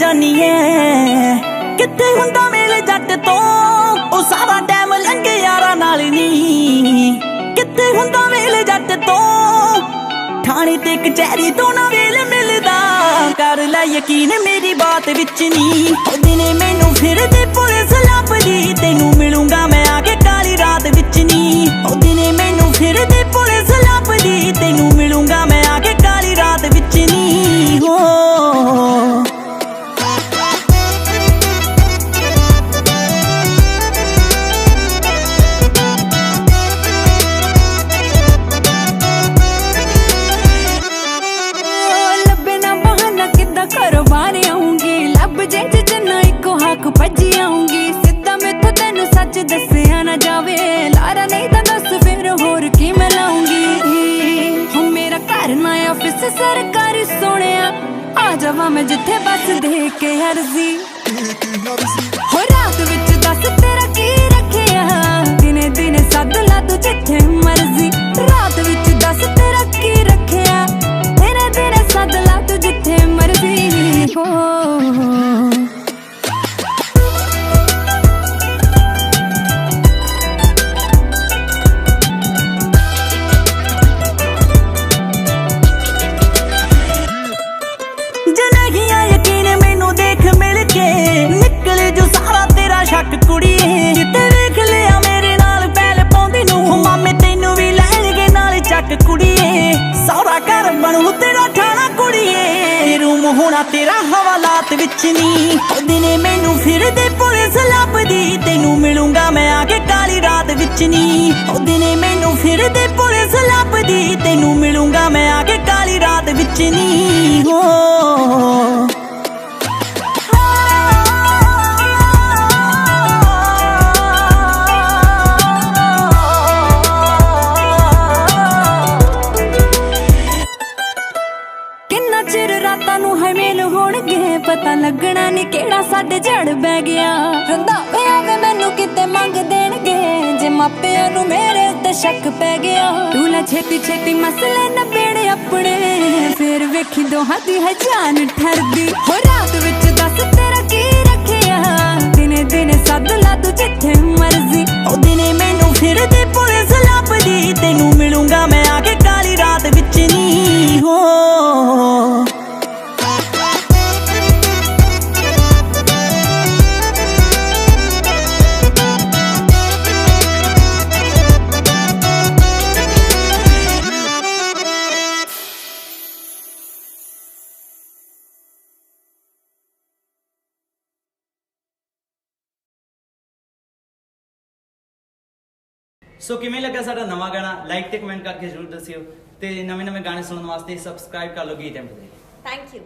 जानी है किथे हुंदा मेले जट तो ओ सारा टाइम लंघे यारा नाल नी किथे हुंदा मेले जट तो थाने ते कचहरी तो ना वेल मिलदा कर लै यकीन मेरी बात विच नी दिने मैनू फिर दे पुलिस लभदी तेनू मिलूंगा मैं आके काली रात विच नी दिने मैनू फिर दे पुलिस लभदी तेनू मिलूंगा मैं आके काली रात विच नी हो भजी आऊंगी सीधा मेथों तेनू सच दसिया ना जावे लारा नहीं तो दस फिर होर की मैं लाऊंगी हो मेरा घर ना ऑफिस सरकारी सोने आ जावा मैं जिथे बस दे के अर्जी हो रात विच दस तेरा की रखिया दिने दिने सद ला तू जिथे मर्जी रात विच दस तेरा की रखिया दिने दिने सद ला तू जिथे मर्जी हो निकले जो सारा तेरा शक कुड़िए जिते देख लिया मेरे नाल पैल पाउंदी नू मामे तेनू भी लैणगे नाल चक कुड़िए सारा घर बनू तेरा ठाणा कुड़िए रूम होना तेरा हवालात विच नी दिने मैनू फिर दे पुलिस लभदी तेनू मिलूंगा मैं आके काली रात विच नी दिने मैनू फिर दे पुलिस लभदी तेनू मिलूंगा मैं आके काली रात विच नी हो पता लगना नी केड़ा साडे जड़ बह गया रंधावे आवे मैनू किते मंग देणगे जे मापियां नू मेरे उत्ते शक पै गया तू ला छेती छेती मसले नबेड़े अपने फिर वेखी दोहां दी है जान ठरदी हो रात विच दस तेरा की रखिया दिने दिने सद ला तू जिथे मर्जी ओ दिने मैनू फिर दे पुलिस लभदी तेनू मिलूंगा मैं आके काली रात विच नी हो सो किवें लगा साडा नवा गाना लाइक ते कमेंट करके जरूर दसियो ते नवे गाने सुनने वास्ते सबसक्राइब कर लो गीत एम। Thank you.